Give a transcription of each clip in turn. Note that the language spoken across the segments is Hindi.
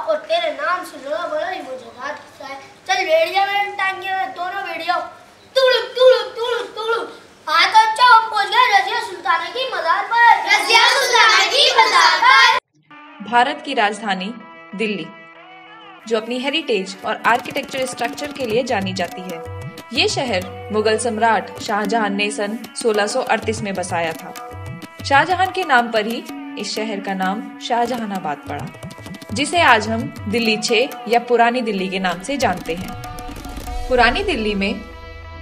और तेरे नाम से जुड़ा बड़ा ही मजेदार किस्सा है। चल भेड़िया में टांगे हुए दोनों भेड़ियों तुड़ुक तुड़ुक तुड़ुक तुड़ुक। हाँ तो अच्छा हम पहुंच गए रजिया सुल्ताना की मज़ार पर। रजिया सुल्ताना की मज़ार पर। भारत की राजधानी दिल्ली, जो अपनी हेरिटेज और आर्किटेक्चर स्ट्रक्चर के लिए जानी जाती है। ये शहर मुगल सम्राट शाहजहां ने सन 1638 में बसाया था। शाहजहां के नाम पर ही इस शहर का नाम शाहजहानाबाद पड़ा, जिसे आज हम दिल्ली 6 या पुरानी दिल्ली के नाम से जानते हैं। पुरानी दिल्ली में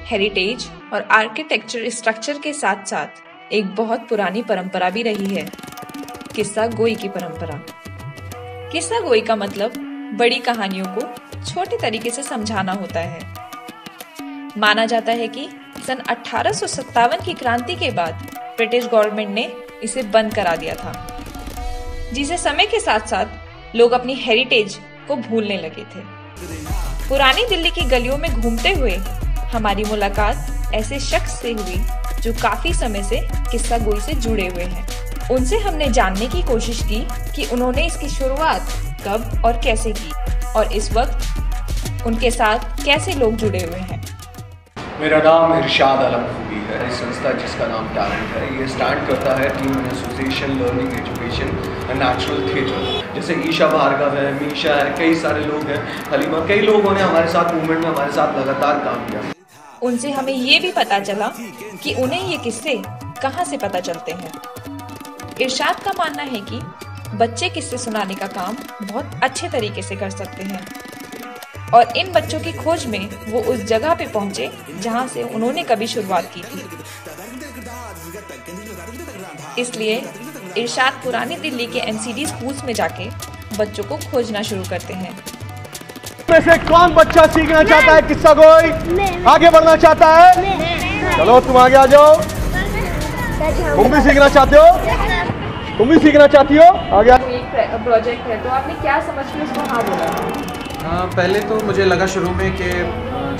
हेरिटेज और आर्किटेक्चर स्ट्रक्चर के साथ साथ एक बहुत पुरानी परंपरा भी रही है, किस्सा गोई की परंपरा। किस्सा गोई का मतलब बड़ी कहानियों को छोटे तरीके से समझाना होता है। माना जाता है कि सन 1857 की क्रांति के बाद ब्रिटिश गवर्नमेंट ने इसे बंद करा दिया था, जिसे समय के साथ साथ लोग अपनी हेरिटेज को भूलने लगे थे। पुरानी दिल्ली की गलियों में घूमते हुए हमारी मुलाकात ऐसे शख्स से हुई जो काफी समय से किस्सा गोई से जुड़े हुए हैं। उनसे हमने जानने की कोशिश की कि उन्होंने इसकी शुरुआत कब और कैसे की और इस वक्त उनके साथ कैसे लोग जुड़े हुए हैं। मेरा नाम इरशाद आलम खूबी है। इस संस्था जिसका नाम टैलेंट है, ये स्टैंड करता है team association learning education and natural theatre. जैसे ईशा भार्गव है, मीशा है, कई सारे लोग हैं, हलीमा, कई लोगों ने हमारे साथ मूवमेंट में हमारे साथ लगातार काम किया। उनसे हमें ये भी पता चला कि उन्हें ये किस्से कहाँ से पता चलते हैं। इरशाद का मानना है कि बच्चे किस्से सुनाने का काम बहुत अच्छे तरीके से कर सकते हैं और इन बच्चों की खोज में वो उस जगह पे पहुंचे जहां से उन्होंने कभी शुरुआत की थी। इसलिए इरशाद पुरानी दिल्ली के एमसीडी स्कूल्स में जाके बच्चों को खोजना शुरू करते हैं। से कौन बच्चा सीखना चाहता है किस्सा गोई? आगे बढ़ना चाहता है? चलो तुम आगे आ जाओ। तुम भी सीखना चाहते हो? तुम भी सीखना चाहती हो? आगे एक प्रोजेक्ट है, तो आपने क्या समझ के उसको हाँ बोला? पहले तो मुझे लगा शुरू में कि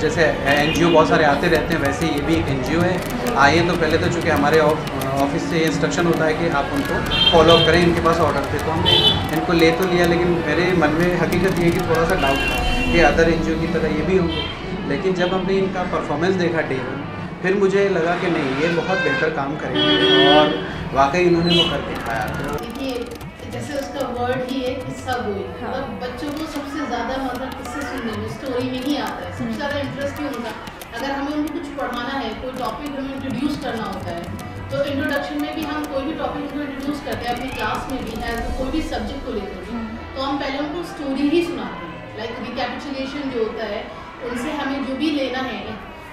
जैसे एनजीओ बहुत सारे आते रहते हैं, वैसे ये भी एक एनजीओ है। आए तो पहले तो चूँकि हमारे ऑफिस से इंस्ट्रक्शन होता है कि आप उनको फॉलो करें, इनके पास ऑर्डर थे, तो हमने इनको ले तो लिया, लेकिन मेरे मन में हकीकत ये कि थोड़ा सा डाउट था कि अदर एनजीओ की तरह ये भी होंगे। लेकिन जब हमने इनका परफॉर्मेंस देखा डे वन, फिर मुझे लगा कि नहीं, ये बहुत बेहतर काम करेंगे और वाकई इन्होंने वो करके दिखाया। तो जैसे उसका वर्ड ही है किस्सा गोई, मतलब बच्चों को सबसे ज़्यादा मतलब किस्से सुनने में, स्टोरी में ही आता है, सबसे ज़्यादा इंटरेस्ट ही उनका। अगर हमें उनको कुछ पढ़ाना है, कोई टॉपिक हमें इंट्रोड्यूस करना होता है, तो इंट्रोडक्शन में भी हम कोई भी टॉपिक उनको इंट्रोड्यूस करते हैं अपनी क्लास में भी, एज कोई भी सब्जेक्ट को लेकर भी, तो हम पहले उनको स्टोरी ही सुनाते हैं। लाइक रिकैपिचुलेशन जो होता है, उनसे हमें जो भी लेना है,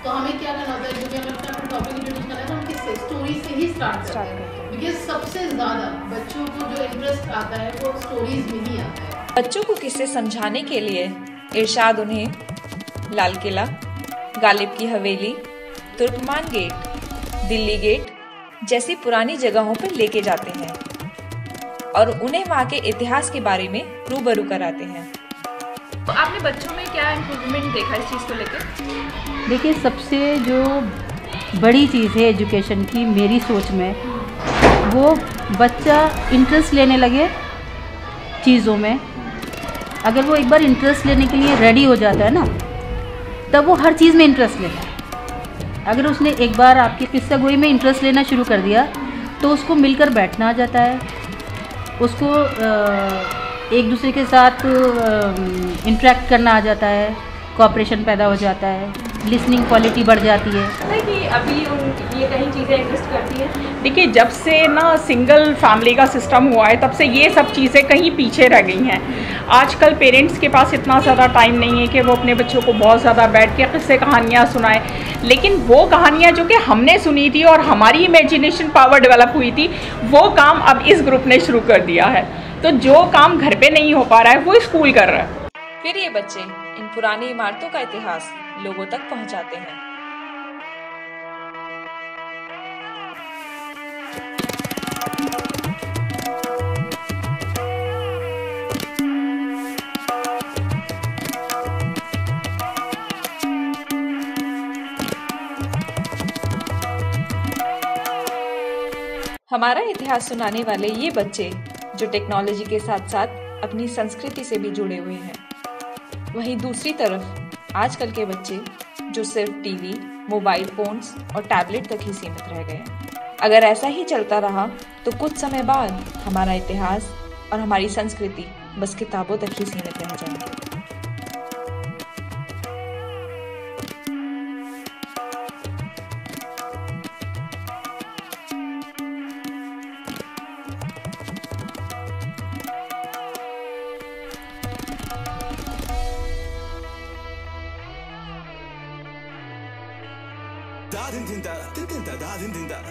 तो हमें क्या करना होता है, जो भी हमें अपना टॉपिक इंट्रोड्यूस करना है, तो हम किससे, स्टोरी से ही स्टार्ट करते हैं। बिकॉज सबसे ज़्यादा बच्चों को जो इंटरेस्ट आता है वो स्टोरीज में ही आता है। बच्चों को किस्से समझाने के लिए इरशाद उन्हें लाल किला, गालिब की हवेली, तुर्कमान गेट, दिल्ली गेट जैसी पुरानी जगहों पर लेके जाते हैं और उन्हें वहाँ के इतिहास के बारे में रूबरू कराते हैं। तो आपने बच्चों में क्या इम्प्रूवमेंट देखा इस चीज़ को लेकर? देखिए, सबसे जो बड़ी चीज़ है एजुकेशन की मेरी सोच में, वो बच्चा इंटरेस्ट लेने लगे चीज़ों में। अगर वो एक बार इंटरेस्ट लेने के लिए रेडी हो जाता है ना, तब वो हर चीज़ में इंटरेस्ट लेता है। अगर उसने एक बार आपके किस्सा गोई में इंटरेस्ट लेना शुरू कर दिया, तो उसको मिलकर बैठना आ जाता है, उसको एक दूसरे के साथ इंटरेक्ट करना आ जाता है, कोऑपरेशन पैदा हो जाता है, लिसनिंग क्वालिटी बढ़ जाती है। कि अभी ये कहीं चीज़ें एग्जिस्ट करती हैं। देखिए, जब से ना सिंगल फैमिली का सिस्टम हुआ है, तब से ये सब चीज़ें कहीं पीछे रह गई हैं। आजकल पेरेंट्स के पास इतना ज़्यादा टाइम नहीं है कि वो अपने बच्चों को बहुत ज़्यादा बैठ के किस्से कहानियाँ सुनाएं। लेकिन वो कहानियाँ जो कि हमने सुनी थी और हमारी इमेजिनेशन पावर डेवलप हुई थी, वो काम अब इस ग्रुप ने शुरू कर दिया है। तो जो काम घर पे नहीं हो पा रहा है, वो स्कूल कर रहा है। फिर ये बच्चे इन पुरानी इमारतों का इतिहास लोगों तक पहुंचाते हैं। हमारा इतिहास सुनाने वाले ये बच्चे जो टेक्नोलॉजी के साथ साथ अपनी संस्कृति से भी जुड़े हुए हैं। वहीं दूसरी तरफ आजकल के बच्चे जो सिर्फ टीवी, मोबाइल फोन्स और टैबलेट तक ही सीमित रह गए हैं। अगर ऐसा ही चलता रहा तो कुछ समय बाद हमारा इतिहास और हमारी संस्कृति बस किताबों तक ही सीमित रह जाएंगे। Da din din da, din din da, da din din da.